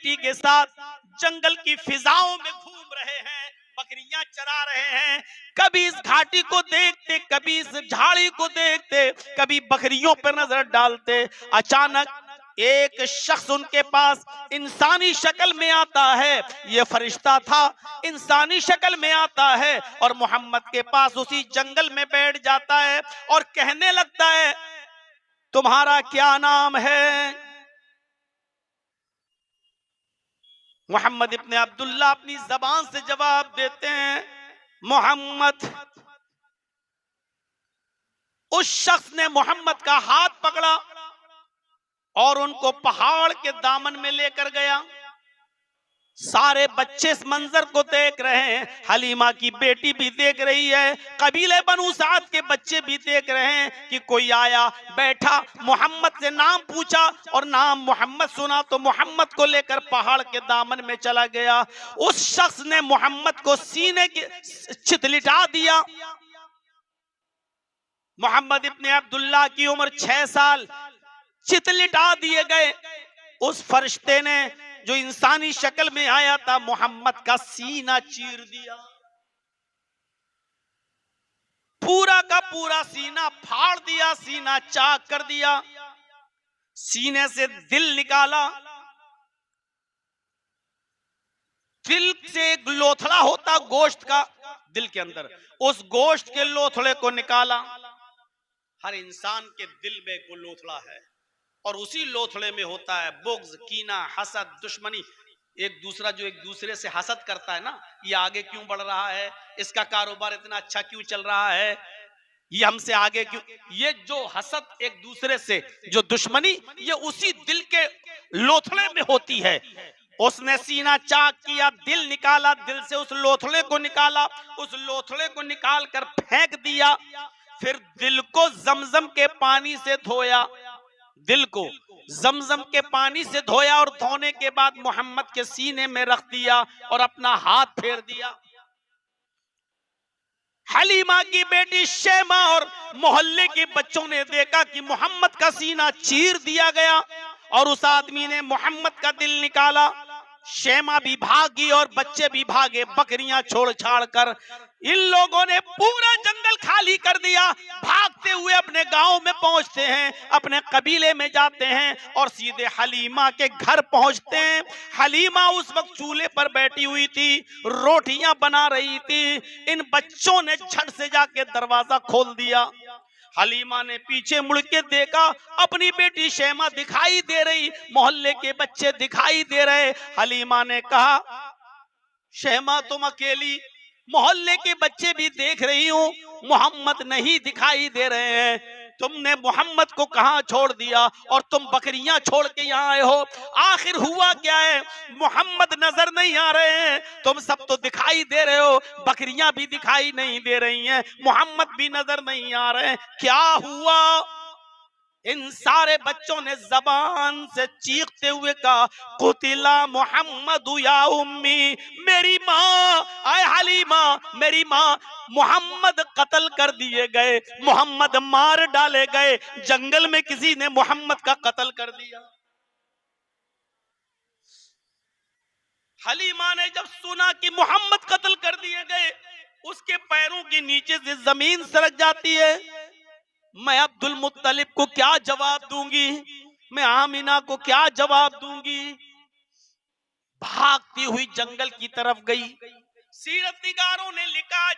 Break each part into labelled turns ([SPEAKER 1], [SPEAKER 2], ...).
[SPEAKER 1] बेटी के साथ जंगल की फिजाओं में घूम रहे हैं, बकरियां चरा रहे हैं। कभी इस घाटी को देखते, कभी इस झाड़ी को देखते, कभी बकरियों पर नजर डालते। अचानक एक शख्स उनके पास इंसानी शक्ल में आता है। ये फरिश्ता था, इंसानी शक्ल में आता है और मोहम्मद के पास उसी जंगल में बैठ जाता है और कहने लगता है, तुम्हारा क्या नाम है? मोहम्मद इब्ने अब्दुल्ला अपनी जबान से जवाब देते हैं, मोहम्मद। उस शख्स ने मोहम्मद का हाथ पकड़ा और उनको पहाड़ के दामन में लेकर गया। सारे बच्चे इस मंजर को देख रहे हैं, हलीमा की बेटी भी देख रही है, कबीले बनु साद के बच्चे भी देख रहे हैं कि कोई आया, बैठा, मोहम्मद से नाम पूछा और नाम मोहम्मद सुना तो मोहम्मद को लेकर पहाड़ के दामन में चला गया। उस शख्स ने मोहम्मद को सीने की चितलिटा दिया। मोहम्मद इब्ने अब्दुल्ला की उम्र 6 साल, चितलिटा दिए गए। उस फरिश्ते ने जो इंसानी शक्ल में आया था, मोहम्मद का सीना चीर दिया, पूरा का पूरा सीना फाड़ दिया, सीना चाक कर दिया। सीने से दिल निकाला। दिल से एक लोथड़ा होता गोश्त का, दिल के अंदर, उस गोश्त के लोथड़े को निकाला। हर इंसान के दिल में को लोथड़ा है और उसी लोथड़े में होता है बुग़्ज़, कीना, हसद, दुश्मनी। एक दूसरा जो एक दूसरे से हसद करता है ना, ये आगे क्यों बढ़ रहा है, इसका कारोबार इतना अच्छा क्यों चल रहा है, ये हमसे आगे क्यों, ये जो हसद एक दूसरे से, जो दुश्मनी, ये उसी दिल के लोथड़े में होती है। उसने सीना चाक किया, दिल निकाला, दिल से उस लोथड़े को निकाला, उस लोथड़े को निकाल कर फेंक दिया। फिर दिल को जमजम के पानी से धोया, दिल को जमजम के पानी से धोया और धोने के बाद मोहम्मद के सीने में रख दिया और अपना हाथ फेर दिया। हलीमा की बेटी शेमा और मोहल्ले के बच्चों ने देखा कि मोहम्मद का सीना चीर दिया गया और उस आदमी ने मोहम्मद का दिल निकाला। शेमा भी भागी और बच्चे भी भागे, बकरियां छोड़ छाड़ कर। इन लोगों ने पूरा जंगल खाली कर दिया। भागते हुए अपने गांव में पहुंचते हैं, अपने कबीले में जाते हैं और सीधे हलीमा के घर पहुंचते हैं। हलीमा उस वक्त चूल्हे पर बैठी हुई थी, रोटियां बना रही थी। इन बच्चों ने झट से जाके दरवाजा खोल दिया। हलीमा ने पीछे मुड़ के देखा, अपनी बेटी शेमा दिखाई दे रही, मोहल्ले के बच्चे दिखाई दे रहे। हलीमा ने कहा, शेमा तुम अकेली, मोहल्ले के बच्चे भी देख रही हूं, मोहम्मद नहीं दिखाई दे रहे हैं। तुमने मोहम्मद को कहां छोड़ दिया और तुम बकरियां छोड़ के यहाँ आए हो? आखिर हुआ क्या है? मोहम्मद नजर नहीं आ रहे हैं, तुम सब तो दिखाई दे रहे हो, बकरियां भी दिखाई नहीं दे रही हैं, मोहम्मद भी नजर नहीं आ रहे हैं, क्या हुआ? इन सारे बच्चों ने जबान से चीखते हुए कहा, कुतिला मोहम्मद या उम्मी, मेरी माँ, आए हलीमा, मेरी माँ, मोहम्मद कत्ल कर दिए गए, मोहम्मद मार डाले गए, जंगल में किसी ने मोहम्मद का कत्ल कर दिया। हलीमा ने जब सुना कि मोहम्मद कत्ल कर दिए गए, उसके पैरों के नीचे से जमीन सरक जाती है। मैं अब्दुल मुत्तलिब को क्या जवाब दूंगी, मैं आमिना को क्या जवाब दूंगी? भागती हुई जंगल की तरफ गई। सीरतनिगारों ने लिखा,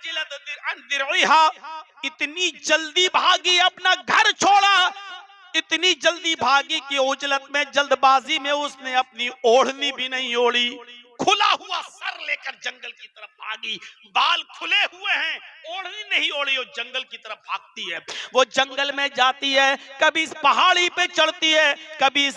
[SPEAKER 1] इतनी जल्दी भागी, अपना घर छोड़ा, इतनी जल्दी भागी कि उजलत में, जल्दबाजी में उसने अपनी ओढ़नी भी नहीं ओढ़ी, खुला हुआ सर लेकर जंगल की तरफ भागी। बाल खुले हुए हैं, ओढ़नी नहीं ओढ़ी, वो जंगल की तरफ भागती है। वो जंगल में जाती है, कभी इस पहाड़ी पे चढ़ती है, कभी इस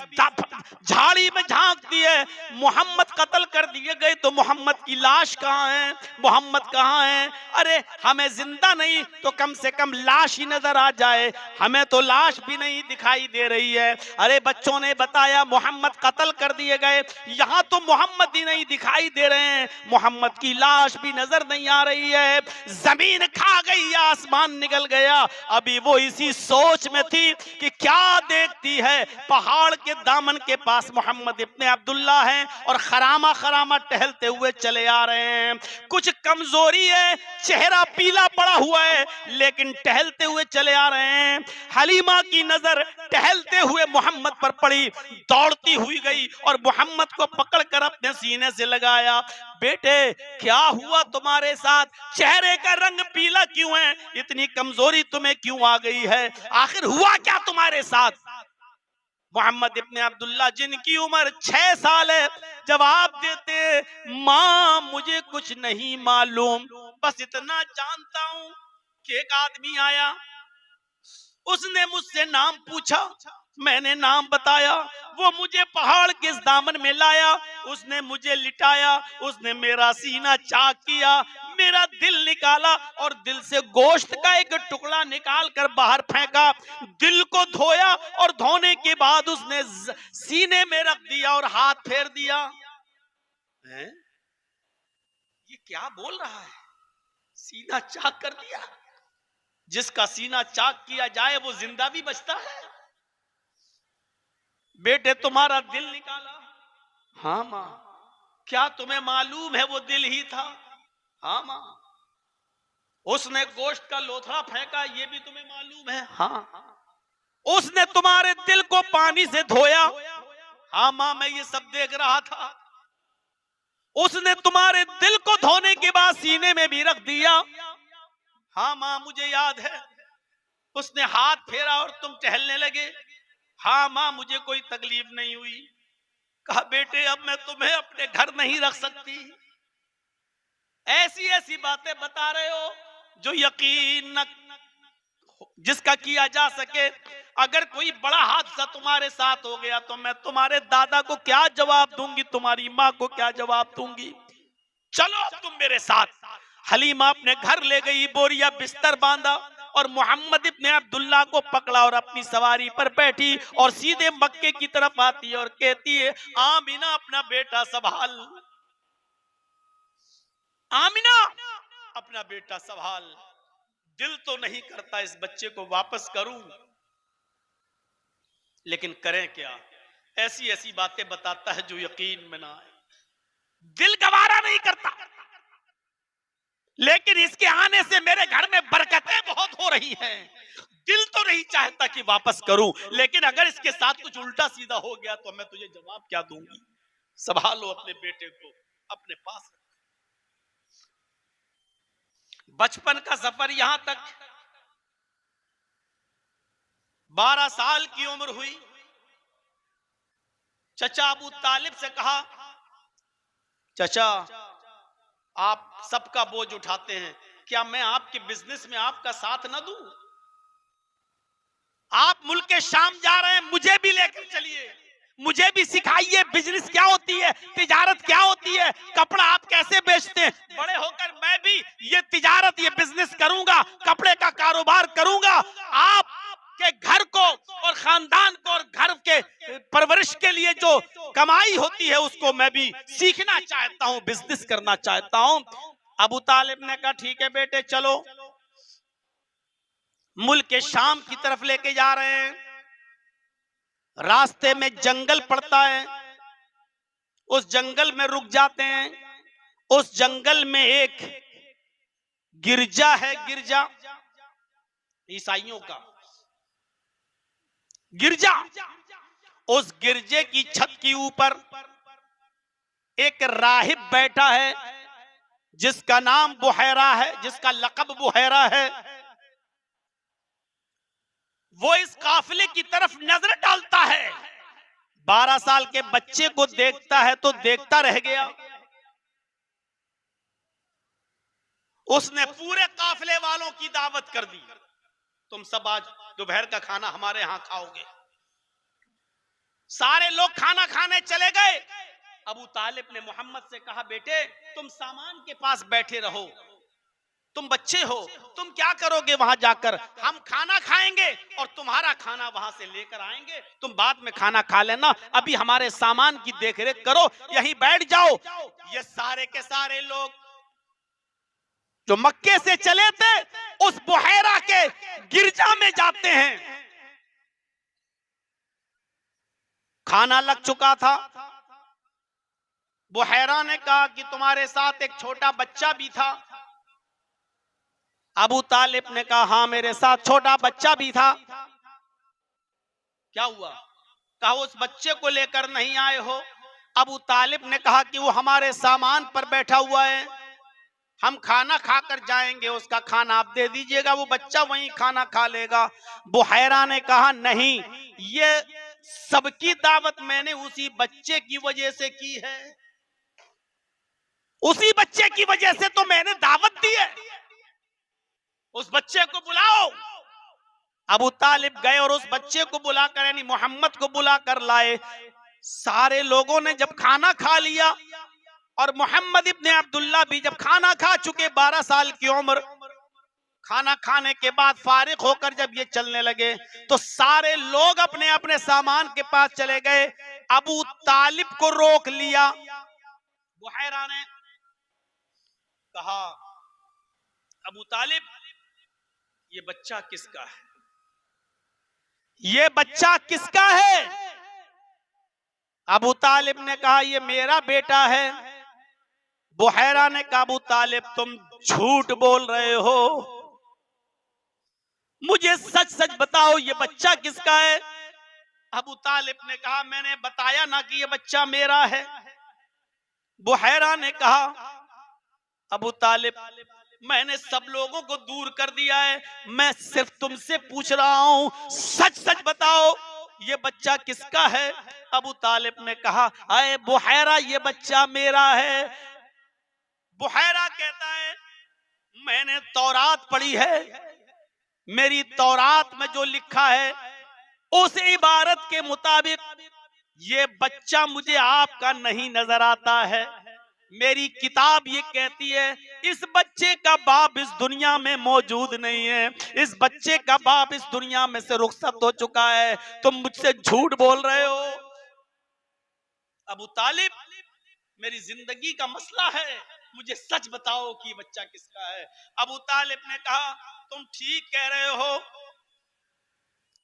[SPEAKER 1] झाड़ी में झांकती है। मोहम्मद कत्ल कर दिए गए तो मोहम्मद की लाश कहाँ है, मोहम्मद कहाँ है? अरे हमें जिंदा नहीं तो कम से कम लाश ही नजर आ जाए, हमें तो लाश भी नहीं दिखाई दे रही है। अरे बच्चों ने बताया मोहम्मद कत्ल कर दिए गए, यहाँ तो मोहम्मद ही नहीं दिखाई दे रहे हैं, मोहम्मद की लाश भी नजर नहीं आ रही है। जमीन खा गई, आसमान निकल गया। अभी वो इसी सोच में थी कि क्या देखती है, पहाड़ के दामन के पास मोहम्मद इब्ने अब्दुल्ला हैं और खरामा खरामा टहलते हुए चले आ रहे हैं। कुछ कमजोरी है, चेहरा पीला पड़ा हुआ है, लेकिन टहलते हुए चले आ रहे हैं। हलीमा की नजर टहलते हुए मोहम्मद पर पड़ी, दौड़ती हुई गई और मोहम्मद को पकड़कर अपने सीने से लगाया। बेटे क्या हुआ तुम्हारे साथ, चेहरे का रंग पीला क्यों है, इतनी कमजोरी तुम्हें क्यों आ गई है, आखिर हुआ क्या तुम्हारे साथ? मोहम्मद इब्ने अब्दुल्ला जिनकी उम्र 6 साल है जवाब देते, माँ मुझे कुछ नहीं मालूम, बस इतना जानता हूं कि एक आदमी आया, उसने मुझसे नाम पूछा, मैंने नाम बताया, वो मुझे पहाड़ के इस दामन में लाया, उसने मुझे लिटाया, उसने मेरा सीना चाक किया, मेरा दिल निकाला और दिल से गोश्त का एक टुकड़ा निकाल कर बाहर फेंका, दिल को धोया और धोने के बाद उसने सीने में रख दिया और हाथ फेर दिया। है? ये क्या बोल रहा है, सीना चाक कर दिया? जिसका सीना चाक किया जाए वो जिंदा भी बचता है। बेटे तुम्हारा दिल निकाला? हाँ माँ। क्या तुम्हें मालूम है वो दिल ही था? हाँ माँ। उसने गोश्त का लोथड़ा फेंका, ये भी तुम्हें मालूम है? हाँ। उसने तुम्हारे दिल को पानी से धोया? हाँ माँ, मैं ये सब देख रहा था। उसने तुम्हारे दिल को धोने के बाद सीने में भी रख दिया? हाँ माँ, मुझे याद है। उसने हाथ फेरा और तुम टहलने लगे? हाँ माँ, मुझे कोई तकलीफ नहीं हुई। कहा बेटे अब मैं तुम्हें अपने घर नहीं रख सकती। ऐसी ऐसी बातें बता रहे हो जो यकीन न जिसका किया जा सके। अगर कोई बड़ा हादसा तुम्हारे साथ हो गया तो मैं तुम्हारे दादा को क्या जवाब दूंगी, तुम्हारी माँ को क्या जवाब दूंगी? चलो अब तुम मेरे साथ। हलीमा अपने घर ले गई, बोरिया बिस्तर बांधा और मोहम्मद इब्ने अब्दुल्ला को पकड़ा और अपनी सवारी पर बैठी और सीधे मक्के की तरफ आती है और कहती है, आमिना अपना बेटा संभाल, आमिना अपना बेटा संभाल। दिल तो नहीं करता इस बच्चे को वापस करूं, लेकिन करें क्या? ऐसी ऐसी बातें बताता है जो यकीन में ना आए, दिल गवारा नहीं करता। लेकिन इसके आने से मेरे घर में बरकतें बहुत हो रही हैं, दिल तो नहीं चाहता कि वापस करूं, लेकिन अगर इसके साथ कुछ उल्टा सीधा हो गया तो मैं तुझे जवाब क्या दूंगी? संभालो अपने बेटे को, अपने पास। बचपन का सफर यहां तक, 12 साल की उम्र हुई। चचा अबू तालिब से कहा, चचा आप सबका बोझ उठाते हैं, क्या मैं आपके बिजनेस में आपका साथ ना दूं? आप मुल्क के शाम जा रहे हैं, मुझे भी लेकर चलिए, मुझे भी सिखाइए बिजनेस क्या होती है, तिजारत क्या होती है, कपड़ा आप कैसे बेचते हैं। बड़े होकर मैं भी ये तिजारत, ये बिजनेस करूंगा, कपड़े का कारोबार करूंगा। आप के घर को और खानदान को और घर के परवरिश के लिए जो कमाई होती है उसको मैं भी सीखना चाहता हूं, बिजनेस करना चाहता हूं। अबू तालिब ने कहा ठीक है बेटे चलो। मुल्क के शाम की तरफ लेके जा रहे हैं, रास्ते में जंगल पड़ता है, उस जंगल में रुक जाते हैं। उस जंगल में एक गिरजा है, गिरजा ईसाइयों का गिरजा। उस गिरजे की छत के ऊपर एक राहिब बैठा है जिसका नाम बुहैरा है, जिसका लक़ब बुहैरा है। वो इस काफिले की तरफ नजर डालता है, 12 साल के बच्चे को देखता है तो देखता रह गया। उसने पूरे काफिले वालों की दावत कर दी, तुम सब आज दोपहर का खाना हमारे यहां खाओगे। सारे लोग खाना खाने चले गए। अबू तालिब ने मोहम्मद से कहा, बेटे तुम सामान के पास बैठे रहो, तुम बच्चे हो, तुम क्या करोगे वहां जाकर? हम खाना खाएंगे और तुम्हारा खाना वहां से लेकर आएंगे, तुम बाद में खाना खा लेना, अभी हमारे सामान की देखरेख करो, यहीं बैठ जाओ। ये सारे के सारे लोग जो मक्के से चले थे उस बुहैरा के गिरजा में जाते हैं। खाना लग चुका था। बुहैरा ने कहा कि तुम्हारे साथ एक छोटा बच्चा भी था। अबू तालिब ने कहा, हाँ मेरे साथ छोटा बच्चा भी था। क्या हुआ? कहा उस बच्चे को लेकर नहीं आए हो? अबू तालिब ने कहा कि वो हमारे सामान पर बैठा हुआ है, हम खाना खाकर जाएंगे, उसका खाना आप दे दीजिएगा, वो बच्चा वहीं खाना खा लेगा। बुहैरा ने कहा, नहीं, ये सबकी दावत मैंने उसी बच्चे की वजह से की है, उसी बच्चे की वजह से तो मैंने दावत दी है, उस बच्चे को बुलाओ। अबू तालिब गए और उस बच्चे को बुलाकर, यानी मोहम्मद को बुलाकर लाए। सारे लोगों ने जब खाना खा लिया और मोहम्मद इब्ने अब्दुल्ला भी जब खाना खा चुके, 12 साल की उम्र, खाना खाने के बाद फारिग होकर जब ये चलने लगे तो सारे लोग अपने अपने सामान के पास चले गए। अबू तालिब को रोक लिया। बुहैरा ने कहा, अबू तालिब, ये बच्चा किसका है? ये बच्चा किसका है? अबू तालिब ने कहा, ये मेरा बेटा है। बुहैरा ने कहा, अबू तालिब तुम झूठ बोल रहे हो, मुझे सच सच बताओ ये बच्चा किसका है? अबू तालिब ने कहा, मैंने बताया ना कि ये बच्चा मेरा है। बुहैरा ने कहा, अबू तालिब मैंने सब लोगों को दूर कर दिया है, मैं सिर्फ तुमसे पूछ रहा हूं, सच सच बताओ ये बच्चा किसका है? अबू तालिब ने कहा, अरे बुहैरा ये बच्चा मेरा है। बुहैरा कहता है, मैंने तौरात पढ़ी है, मेरी तौरात में जो लिखा है उस इबारत के मुताबिक ये बच्चा मुझे आपका नहीं नजर आता है। मेरी किताब ये कहती है इस बच्चे का बाप इस दुनिया में मौजूद नहीं है, इस बच्चे का बाप इस दुनिया में से रुखसत हो चुका है, तुम मुझसे झूठ बोल रहे हो। अबू तालिब, मेरी जिंदगी का मसला है, मुझे सच बताओ कि बच्चा किसका है। अबू तालिब ने कहा, तुम ठीक कह रहे हो,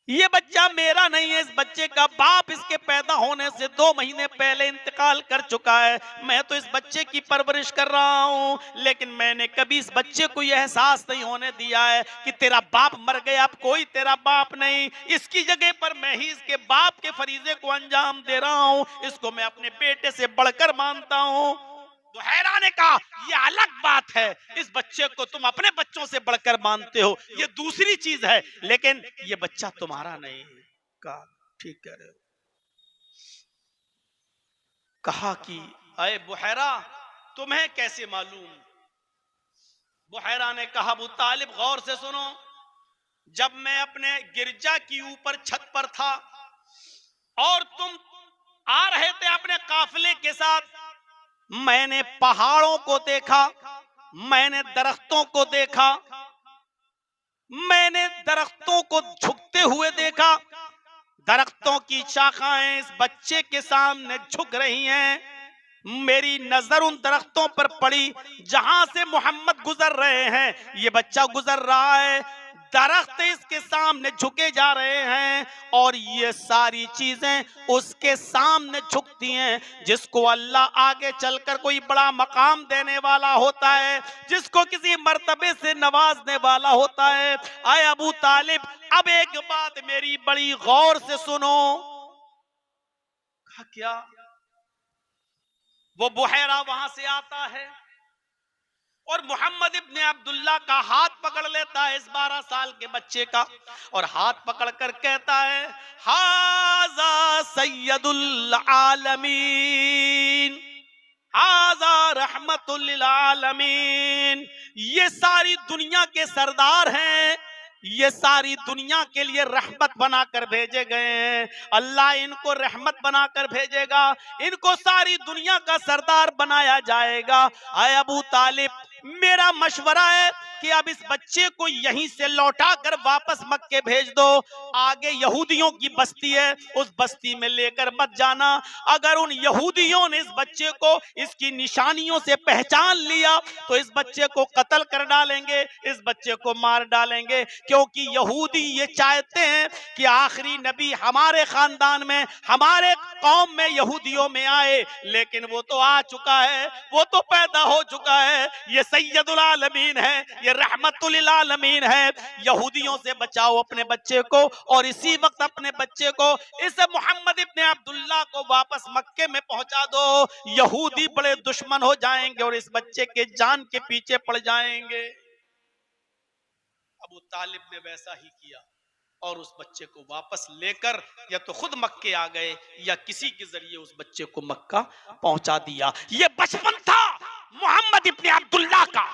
[SPEAKER 1] ये बच्चा मेरा नहीं है, इस बच्चे का बाप इसके पैदा होने से 2 महीने पहले इंतकाल कर चुका है, मैं तो इस बच्चे की परवरिश कर रहा हूं, लेकिन मैंने कभी इस बच्चे को यह एहसास नहीं होने दिया है कि तेरा बाप मर गया, अब कोई तेरा बाप नहीं, इसकी जगह पर मैं ही इसके बाप के फरीजे को अंजाम दे रहा हूं, इसको मैं अपने बेटे से बढ़कर मानता हूं। बुहैरा ने कहा, यह अलग बात है, इस बच्चे को तुम अपने बच्चों से बढ़कर मानते हो, यह दूसरी चीज है, लेकिन यह बच्चा तुम्हारा नहीं। कहा, ठीक कह रहे हो। कहा कि अरे बुहैरा, तुम्हें कैसे मालूम? बुहैरा ने कहा, अबू तालिब गौर से सुनो, जब मैं अपने गिरजा की ऊपर छत पर था और तुम आ रहे थे अपने काफिले के साथ, मैंने पहाड़ों को देखा, मैंने दरख्तों को देखा, मैंने दरख्तों को झुकते हुए देखा, दरख्तों की शाखाएं इस बच्चे के सामने झुक रही हैं। मेरी नजर उन दरख्तों पर पड़ी जहां से मोहम्मद गुजर रहे हैं, ये बच्चा गुजर रहा है, दरख्त इसके सामने झुके जा रहे हैं और ये सारी चीजें उसके सामने झुकती हैं। जिसको अल्लाह आगे चलकर कोई बड़ा मकाम देने वाला होता है, जिसको किसी मर्तबे से नवाजने वाला होता है। आए अबू तालिब, अब एक बात मेरी बड़ी गौर से सुनो। क्या? वो बुहैरा वहां से आता है और मोहम्मद इब्ने अब्दुल्ला का हाथ पकड़ लेता है, इस 12 साल के बच्चे का, और हाथ पकड़कर कहता है, हाजा सैयदुल आलमीन, हाजा रहमतुल लिल आलमीन, ये सारी दुनिया के सरदार हैं, ये सारी दुनिया के लिए रहमत बनाकर भेजे गए हैं। अल्लाह इनको रहमत बनाकर भेजेगा, इनको सारी दुनिया का सरदार बनाया जाएगा। आए अबू तालिब, मेरा मशवरा है कि अब इस बच्चे को यहीं से लौटा कर वापस मक्के भेज दो। आगे यहूदियों की बस्ती है, उस बस्ती में लेकर मत जाना। अगर उन यहूदियों ने इस बच्चे को इसकी निशानियों से पहचान लिया तो इस बच्चे को कत्ल कर डालेंगे, इस बच्चे को मार डालेंगे, क्योंकि यहूदी ये चाहते हैं कि आखिरी नबी हमारे खानदान में, हमारे कौम में, यहूदियों में आए। लेकिन वो तो आ चुका है, वो तो पैदा हो चुका है। ये सैयदुल आलमीन है, ये रहमतुल लिल आलमीन है। यहूदियों से बचाओ अपने बच्चे को, और इसी वक्त अपने बच्चे को, इस मोहम्मद इब्ने अब्दुल्लाह को वापस मक्के में पहुंचा दो। यहूदी बड़े दुश्मन हो जाएंगे और इस बच्चे के जान के पीछे पड़ जाएंगे। अबू तालिब ने वैसा ही किया और उस बच्चे को वापस लेकर या तो खुद मक्के आ गए या किसी के जरिए उस बच्चे को मक्का पहुंचा दिया। ये बचपन था मोहम्मद इब्ने अब्दुल्लाह का।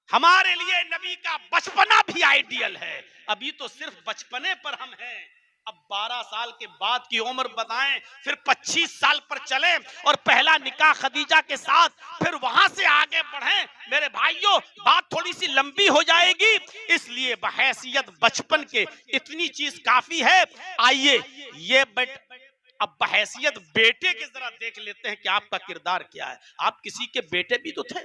[SPEAKER 1] हमारे लिए नबी का बचपना भी आइडियल है। अभी तो सिर्फ बचपने पर हम हैं, अब 12 साल के बाद की उम्र बताएं, फिर 25 साल पर चलें और पहला निकाह खदीजा के साथ, फिर वहां से आगे बढ़ें। मेरे भाइयों, बात थोड़ी सी लंबी हो जाएगी, इसलिए बहैसियत बचपन के इतनी चीज काफी है। आइए ये अब बहैसियत बेटे के जरा देख लेते हैं कि आपका किरदार क्या है। आप किसी के बेटे भी तो थे,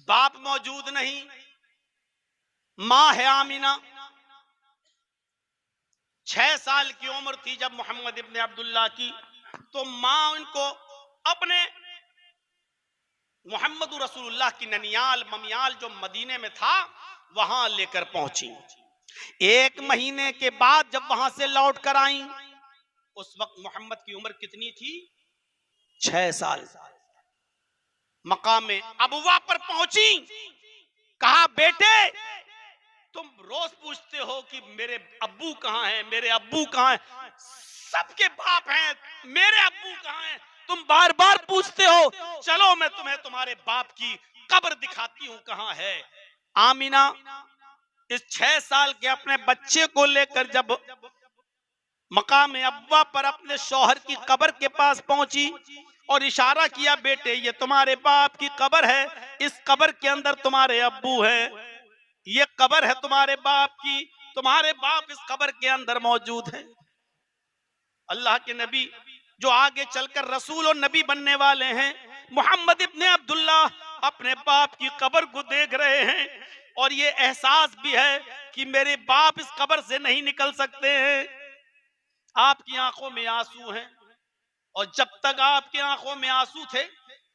[SPEAKER 1] बाप मौजूद नहीं, मां है आमिना। 6 साल की उम्र थी जब मोहम्मद इब्ने अब्दुल्लाह की, तो मां उनको अपने मोहम्मद रसूलुल्लाह की ननियाल ममियाल जो मदीने में था वहां लेकर पहुंची। 1 महीने के बाद जब वहां से लौट कर आई, उस वक्त मोहम्मद की उम्र कितनी थी? 6 साल। मकामे अबवा पर पहुंची, कहा बेटे तुम रोज पूछते हो कि मेरे अब्बू कहाँ हैं, मेरे अब्बू कहाँ हैं, सबके बाप हैं, मेरे अब्बू कहाँ हैं, तुम बार बार पूछते हो, चलो मैं तुम्हें तुम्हारे बाप की कब्र दिखाती हूँ कहाँ है। आमिना इस 6 साल के अपने बच्चे को लेकर जब मकाम अब्वा पर अपने शौहर की कब्र के पास पहुंची और इशारा किया, बेटे ये तुम्हारे बाप की कब्र है, इस कब्र के अंदर तुम्हारे अब्बू हैं, ये कब्र है तुम्हारे बाप की, तुम्हारे बाप इस कब्र के अंदर मौजूद है। अल्लाह के नबी जो आगे चलकर रसूल और नबी बनने वाले हैं, मोहम्मद इब्ने अब्दुल्लाह अपने बाप की कब्र को देख रहे हैं और ये एहसास भी है कि मेरे बाप इस कब्र से नहीं निकल सकते हैं। आपकी आंखों में आंसू हैं और जब तक आपकी आंखों में आंसू थे,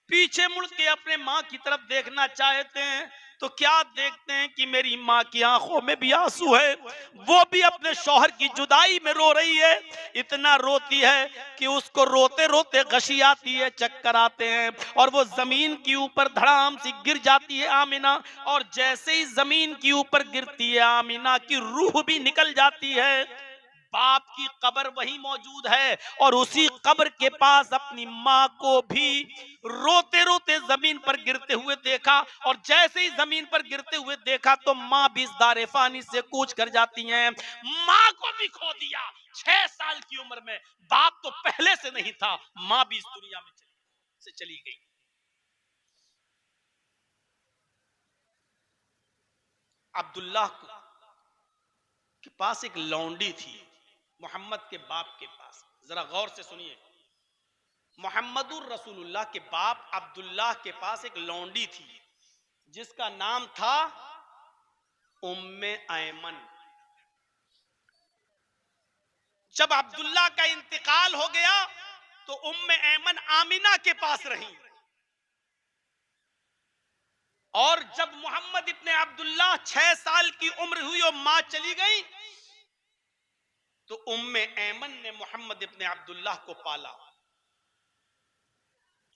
[SPEAKER 1] पीछे मुड़ के अपने माँ की तरफ देखना चाहते हैं तो क्या देखते हैं कि मेरी माँ की आंखों में भी आंसू है, वो भी अपने शौहर की जुदाई में रो रही है। इतना रोती है कि उसको रोते रोते गशी आती है, चक्कर आते हैं और वो जमीन के ऊपर धड़ाम सी गिर जाती है आमिना। और जैसे ही जमीन के ऊपर गिरती है, आमिना की रूह भी निकल जाती है। बाप की कब्र वहीं मौजूद है और उसी कब्र के पास अपनी माँ को भी रोते रोते जमीन पर गिरते हुए देखा, और जैसे ही जमीन पर गिरते हुए देखा तो माँ भी इस दारे फानी से कूच कर जाती हैं। माँ को भी खो दिया 6 साल की उम्र में, बाप तो पहले से नहीं था, माँ भी इस दुनिया में चली गई। अब्दुल्लाह के पास एक लौंडी थी, मोहम्मद के बाप के पास। जरा गौर से सुनिए, मोहम्मदुर रसूलुल्लाह के बाप अब्दुल्लाह के पास एक लौंडी थी जिसका नाम था उम्मे ऐमन। जब अब्दुल्लाह का इंतकाल हो गया तो उम्मे ऐमन आमिना के पास रही, और जब मोहम्मद इब्ने अब्दुल्लाह 6 साल की उम्र हुई और मां चली गई तो उम्मे ऐमन ने मोहम्मद इब्ने अब्दुल्लाह को पाला।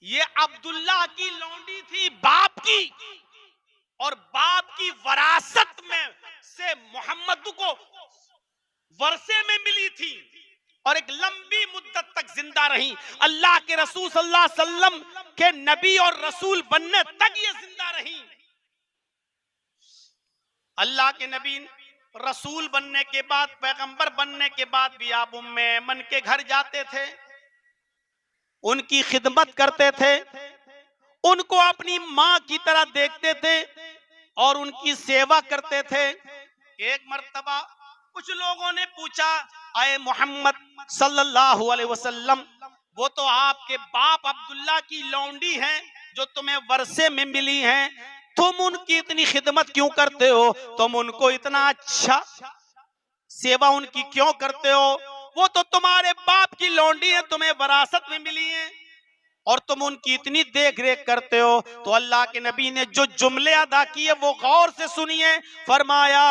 [SPEAKER 1] ये अब्दुल्लाह की लौंडी थी बाप की, और बाप की वरासत में से मोहम्मद को वर्षे में मिली थी और एक लंबी मुद्दत तक जिंदा रही। अल्लाह के रसूल सल्लल्लाहु अलैहि वसल्लम के नबी और रसूल बनने तक ये जिंदा रही। अल्लाह के नबी रसूल बनने के बाद, पैगंबर बनने के बाद भी आप उम्मे ऐमन के घर जाते थे, उनकी खिदमत करते थे, उनको अपनी माँ की तरह देखते थे और उनकी सेवा करते थे। एक मर्तबा कुछ लोगों ने पूछा, आए मोहम्मद सल्लल्लाहु अलैहि वसल्लम, वो तो आपके बाप अब्दुल्ला की लौंडी हैं जो तुम्हें वर्षे में मिली हैं, तुम उनकी इतनी खिदमत क्यों करते हो? तुम उनको इतना अच्छा सेवा उनकी क्यों करते हो? वो तो तुम्हारे बाप की लौंडी है, तुम्हें विरासत में मिली है और तुम उनकी इतनी देख रेख करते हो। तो अल्लाह के नबी ने जो जुमले अदा किए वो गौर से सुनिए। फरमाया,